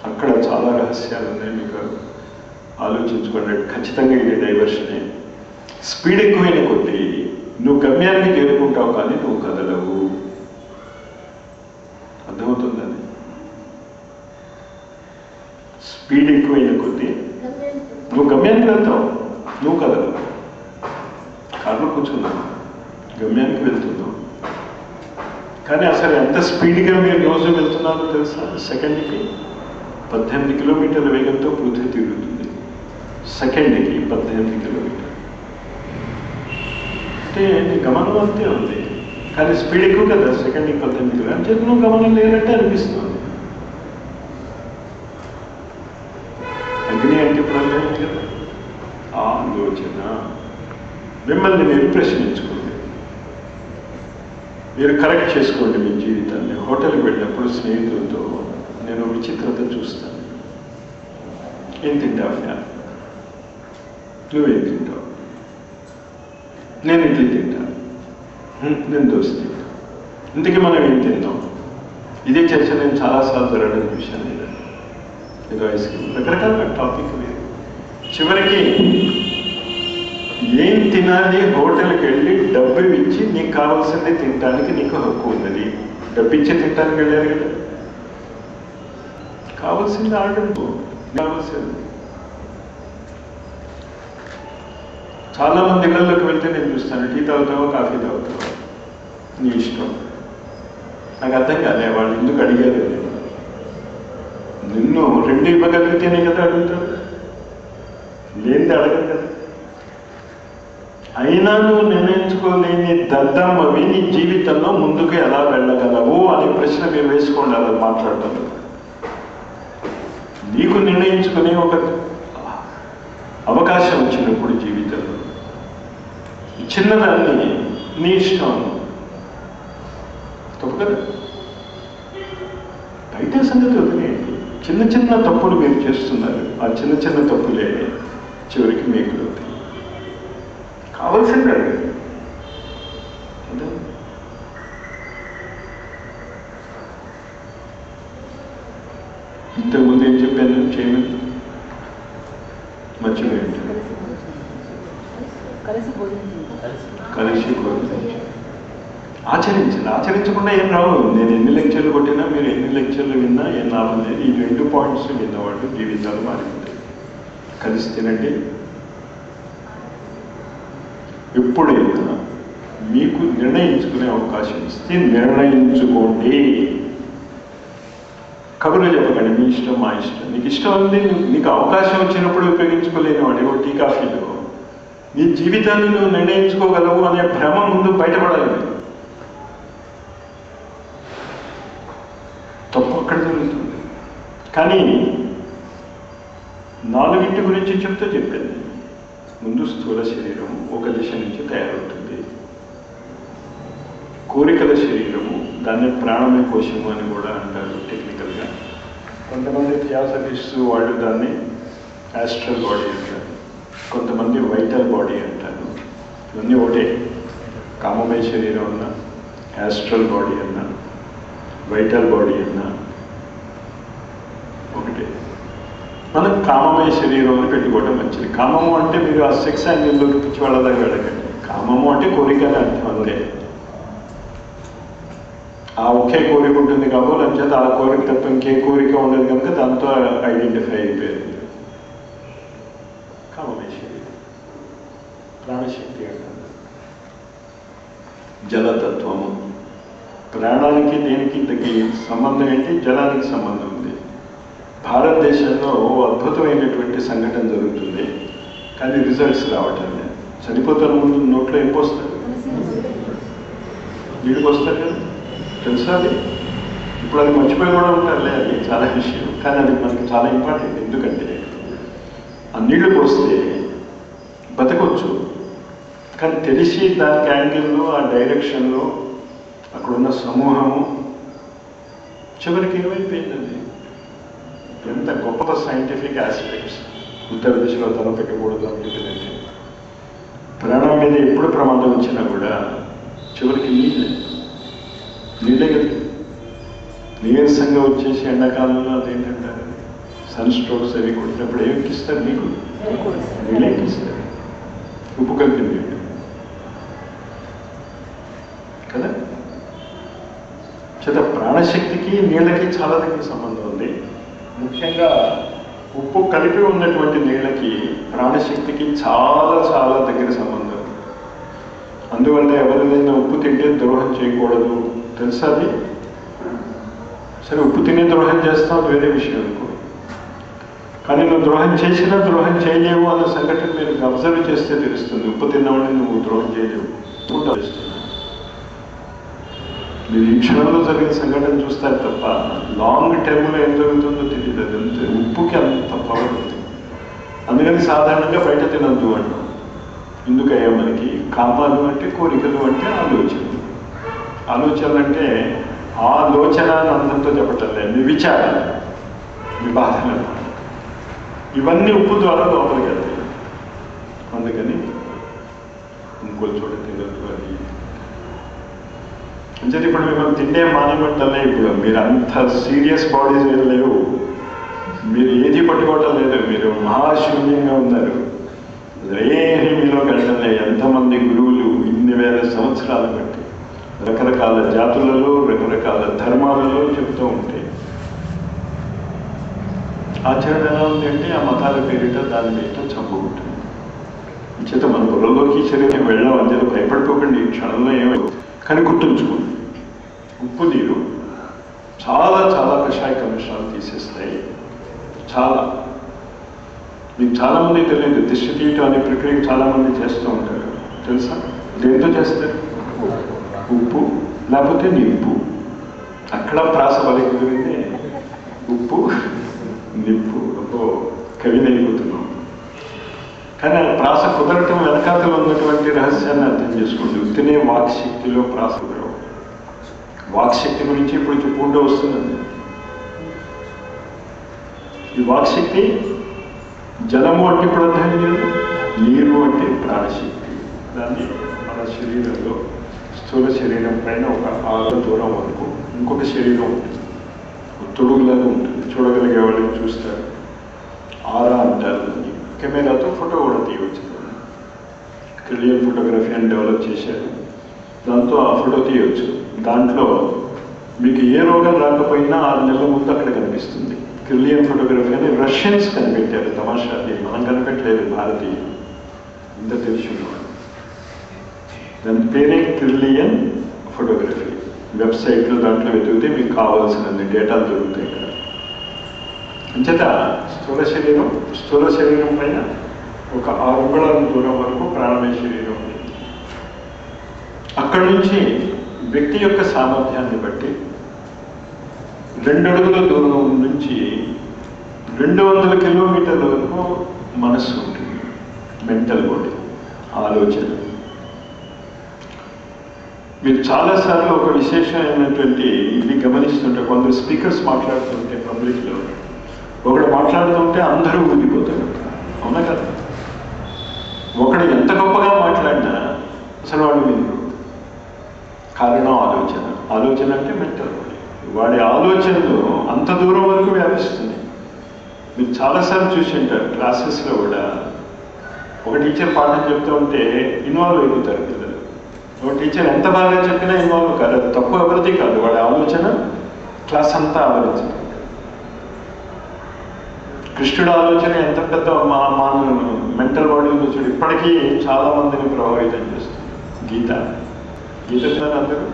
అక్కడ చాలా రహస్యాలు ఉన్నాయి, మీకు ఆలోచించుకోండి. ఖచ్చితంగా ఇది డైవర్షనే. స్పీడ్ ఎక్కువైన కొద్దీ నువ్వు గమ్యానికి చేరుకుంటావు, కానీ నువ్వు కదలవు. అర్థమవుతుందని? స్పీడ్ ఎక్కువైన కొద్దీ నువ్వు గమ్యానికి వెళ్తావు, నువ్వు కదలవు. కారులో కూర్చున్నావు, గమ్యానికి వెళ్తున్నావు, కానీ అసలు ఎంత స్పీడ్గా మీరు రోజు వెళ్తున్నారో తెలుసా? సెకండ్కి 18 కిలోమీటర్ల వేగంతో పృథ్వీ తిరుగుతుంది. సెకండ్కి 18 కిలోమీటర్లు అంటే నీ గమనం అంతే ఉంది, కానీ స్పీడ్ ఎక్కువ కదా. సెకండ్కి 18 కిలోమీటర్లు అంటే నువ్వు గమనం లేనట్టే అనిపిస్తుంది. అగ్ని అంటే ఇప్పుడు అర్థమైంది కదా. ఆలోచన. మిమ్మల్ని మీరు ప్రశ్నించుకోండి, మీరు కరెక్ట్ చేసుకోండి మీ జీవితాన్ని. హోటల్కి వెళ్ళినప్పుడు స్నేహితులతో నేను విచిత్రత చూస్తాను. ఏం తింటావు? నువ్వేం తింటావు? నేను ఇడ్లీ తింటాను, నేను దోశ తింటాను. ఇంతకీ మనం ఏం తిందాం? ఇదే చర్చ నేను చాలాసార్లు జరగడం చూశాను. ఏదో ఐస్ క్రీమ్, రకరకాల టాపిక్ లేదు. చివరికి ఏం తినాలి? హోటల్కి వెళ్ళి డబ్బు ఇచ్చి నీకు కావాల్సింది తినడానికి నీకు హక్కు ఉన్నది. డబ్బు ఇచ్చి తినడానికి వెళ్ళారు కదా, కావాల్సింది ఆర్డర్ కావాల్సింది. చాలా మంది ఇళ్లలోకి వెళ్తే నేను చూస్తాను, టీ తాగుతావా కాఫీ తాగుతావా నీ ఇష్టం. నాకు అర్థం కాలే వాళ్ళు ఎందుకు అడిగారు. నిన్ను రెండు ఇవ్వగలిగితేనే కదా అడుగుతారు, లేనిది అడగరు కదా. అయినా నువ్వు నిర్ణయించుకోలేని దద్దమ్మవి నీ జీవితంలో ముందుకు ఎలా వెళ్ళగలవు అనే ప్రశ్న మీరు వేసుకోండి. అలా మాట్లాడటం నీకు నిర్ణయించుకునే ఒక అవకాశం వచ్చినప్పుడు జీవితంలో చిన్నదాన్ని నీ ఇష్టం తప్పు కదా. బయట సంగతి వదిలేయండి, చిన్న చిన్న తప్పులు మీరు చేస్తున్నారు. ఆ చిన్న చిన్న తప్పులే చివరికి మీకు కావాల్సింది అడగండి. ఇంతకుముందు ఏం చెప్పాను? చేయమని మర్చిపోయింది. కలిసి ఆచరించండి. ఆచరించకుండా ఏం రావు. నేను ఎన్ని లెక్చర్లు కొట్టినా, మీరు ఎన్ని లెక్చర్లు విన్నా ఏం లాభం లేదు. ఈ 2 పాయింట్స్ విన్నవాళ్ళు జీవితాలు మారిపోతాయి. కలిసి తినండి. ఎప్పుడైనా మీకు నిర్ణయించుకునే అవకాశం ఇస్తే నిర్ణయించుకోండి. కబుర్లు చెప్పకండి, మీ ఇష్టం మా ఇష్టం. నీకు ఇష్టం ఉంది, నీకు అవకాశం వచ్చినప్పుడు ఉపయోగించుకోలేని వాడు టీ కాఫీలో నీ జీవితాన్ని నువ్వు నిర్ణయించుకోగలవు అనే భ్రమ ముందు బయటపడాలి. తప్పు అక్కడ జరుగుతుంది. కానీ 4 గురించి చెప్తూ చెప్పాను. ముందు స్థూల శరీరం ఒక దిశ నుంచి తయారవుతుంది. కోరికల శరీరము, దాన్ని ప్రాణమయ కోశము అని కూడా అంటారు టెక్నికల్గా. కొంతమంది థియాసఫిస్ట్స్ వాళ్ళు దాన్ని యాస్ట్రల్ బాడీ అంటారు, కొంతమంది వైటల్ బాడీ అంటారు. ఇవన్నీ ఒకటే. కామమయ శరీరం అన్నా, యాస్ట్రల్ బాడీ అన్నా, వైటల్ బాడీ అన్నా ఒకటే. మనం కామమయ శరీరం అని పెట్టుకోవడం మంచిది. కామము అంటే మీరు ఆ సెక్స్ యాంగిల్లోకి పిచ్చి వాళ్ళదా వెళ్ళకండి. కామము అంటే కోరిక అని అర్థం. అంతే. ఆ ఒకే కోరిక ఉంటుంది కాబట్టి అంచేత ఆ కోరిక తప్ప ఇంకే కోరిక ఉండదు కనుక దాంతో ఐడెంటిఫై అయిపోయింది. కామమయ శరీరం. ప్రాణశక్తి అంటారు. జలతత్వము. ప్రాణానికి దేనికి ఇంతకీ సంబంధం ఏంటి? జలానికి సంబంధం ఉంది. భారతదేశంలో అద్భుతమైనటువంటి సంఘటన జరుగుతుంది, కానీ రిజల్ట్స్ రావటం లేదు. చనిపోతారు ముందు నోట్లో ఏం పోస్తారు? నీళ్ళు పోస్తారు కదా, తెలుసా అది? ఇప్పుడు అది మర్చిపోయి కూడా ఉంటారులే, అది చాలా విషయం. కానీ అది మనకి చాలా ఇంపార్టెంట్. ఎందుకంటే ఆ నీళ్లు పోస్తే బతకొచ్చు, కానీ తెలిసి దానికి యాంగిల్లో, ఆ డైరెక్షన్లో అక్కడున్న సమూహము చివరికి ఏమైపోయిందండి? ఎంత గొప్ప సైంటిఫిక్ ఆస్పెక్ట్స్. ఉత్తర దిశలో తల పెట్టకూడదు అని చెప్పినట్టు ప్రాణం మీద ఎప్పుడు ప్రమాదం వచ్చినా కూడా చివరికి నీళ్ళే కదా. నీరసంగా వచ్చేసి ఎండాకాలంలో అదేంటంటారు, సన్ స్ట్రోక్స్ అవి కొట్టినప్పుడు ఏం ఎక్కిస్తారు మీకు? నీళ్ళు ఎక్కిస్తారు, ఉప్పు కలిపిన నీళ్ళు కదా. చేత ప్రాణశక్తికి నీళ్ళకి చాలా దగ్గర సంబంధం ఉంది. ముఖ్యంగా ఉప్పు కలిపి ఉన్నటువంటి నీళ్ళకి ప్రాణశక్తికి చాలా చాలా దగ్గర సంబంధం. అందువల్ల ఎవరిదైనా ఉప్పు తింటే ద్రోహం చేయకూడదు, తెలుసా అది? సరే, ఉప్పు తినే ద్రోహం చేస్తావు వేరే విషయం అనుకో, కానీ నువ్వు ద్రోహం చేసినా ద్రోహం చేయలేవు అన్న సంఘటన మీరు అబ్జర్వ్ చేస్తే తెలుస్తుంది. ఉప్పు తిన్నవాడిని నువ్వు ద్రోహం చేయలేవు. మీరు ఈ క్షణంలో జరిగిన సంఘటన చూస్తారు తప్ప లాంగ్ టర్మ్లో ఏం జరుగుతుందో తెలియదు. అది అంతే, ఉప్పుకి అంత పవర్ ఉంది. అందుకని సాధారణంగా బయట తినద్దు అంటాం. ఎందుకయ్యా మనకి కామాలు అంటే కోరికలు అంటే ఆలోచనలు. ఆలోచనలు అంటే ఆలోచన అందరితో చెప్పటం లేదు, మీ విచారాలు, మీ బాధలు, ఇవన్నీ ఉప్పు ద్వారా లోపలికి వెళ్తాయి. అందుకని ఇంకో చోట తినద్దు అది. అంటే ఇప్పుడు మిమ్మల్ని తిండే మానేమంటలే. ఇప్పుడు మీరు అంత సీరియస్ బాడీస్ లేవు, మీరు ఏది పట్టుకోవటం లేదు, మీరు మహాశూన్యంగా ఉన్నారు. ఏమీ మీలో కలటం లేదు. ఎంతమంది గురువులు ఇన్ని వేల సంవత్సరాలు బట్టి రకరకాల జాతులలో రకరకాల ధర్మాలలో చెప్తూ ఉంటే ఆచరణ ఎలా ఉందంటే ఆ మతాల పేరిట దాని మీద చంపుకుంటుంది. చేత మన బుర్రలోకి శరీరం వెళ్ళడం అంతే, భయపడిపోకండి. ఈ క్షణంలో ఏమో కానీ గుర్తుంచుకోండి, ఉప్పు నీరు చాలా చాలా కషాయ కమిషాలు తీసేస్తాయి. చాలా మీకు చాలామంది తెలియదు, దిష్టి తీయటం అనే ప్రక్రియ చాలామంది చేస్తూ ఉంటారు, తెలుసా? దేంతో చేస్తారు? ఉప్పు లేకపోతే నిప్పు. అక్కడ ప్రాస బలి కుదిరింది, ఉప్పు నిప్పు. కవిని అయిపోతున్నాం. కానీ ఆ ప్రాస కుదరటం వెనకాతలు ఉన్నటువంటి రహస్యాన్ని అర్థం చేసుకోండి. ఉత్తినే వాక్శక్తిలో ప్రాస కుదరవు. వాక్శక్తి గురించి ఇప్పుడు చెప్పుకుంటూ వస్తుందండి. ఈ వాక్శక్తి జలము అంటే ఇప్పుడు అర్థం లేదు, నీరు అంటే ప్రాణశక్తి. దాన్ని మన శరీరంలో స్థూల శరీరం పైన ఒక 6 దూరం వరకు ఇంకొక శరీరం ఉంటుంది, తొడుగులాగా ఉంటుంది. చూడగలిగే వాళ్ళని చూస్తారు, ఆరా అంటారు. కెమెరాతో ఫోటో కూడా తీయవచ్చు. క్రిలియన్ ఫోటోగ్రఫీ అని డెవలప్ చేశారు, దాంతో ఆ ఫోటో తీయవచ్చు. దాంట్లో మీకు ఏ రోగం రాకపోయినా 6 నెలల ముందు అక్కడ కనిపిస్తుంది. క్రిలియన్ ఫోటోగ్రఫీ అని రష్యన్స్ కనిపెట్టారు. తమాషాది మనం కనిపెట్టలేదు, భారతీయులు. ఇంత తెలుసుకున్నాం. దాని పేరే క్రిలియన్ ఫోటోగ్రఫీ. వెబ్సైట్లో దాంట్లో వెతికితే మీకు కావాల్సినన్ని డేటాలు దొరుకుతాయి ఇక్కడ. అంచేత స్థూల శరీరం పైన ఒక 6 అంగుళాల దూరం వరకు ప్రాణమయ శరీరం ఉంది. అక్కడి నుంచి వ్యక్తి యొక్క సామర్థ్యాన్ని బట్టి 2 అడుగుల దూరం నుంచి 200 కిలోమీటర్ల వరకు మనస్సు ఉంటుంది. మెంటల్ బాడీ, ఆలోచన. మీరు చాలాసార్లు ఒక విశేషమైనటువంటి ఇది గమనిస్తుంటే, కొందరు స్పీకర్స్ మాట్లాడుతుంటే పబ్లిక్లో ఒకడు మాట్లాడుతుంటే అందరూ ఊగిపోతారు, అవునా కదా? ఒకడు ఎంత గొప్పగా మాట్లాడినా అసలు వాడు వినరు. కారణం ఆలోచన. ఆలోచన అంటే మెంటల్ బాడీ. వాడి ఆలోచనలు అంత దూరం వరకు వ్యాపిస్తుంది. మీరు చాలాసార్లు చూసి ఉంటారు క్లాసెస్లో కూడా. ఒక టీచర్ పాఠం చెప్తూ ఉంటే ఇన్వాల్వ్ అయిపోతారు పిల్లలు. ఒక టీచర్ ఎంత బాగా చెప్పినా ఇన్వాల్వ్ కాదు. అది తప్పు ఎవరిది కాదు, వాడి ఆలోచన క్లాస్ అంతా ఆవరించింది. కృష్ణుడు ఆలోచన ఎంత పెద్ద మెంటల్ బాడీ ఉందో చూడు. ఇప్పటికీ చాలా మందిని ప్రభావితం చేస్తుంది. గీత అందరూ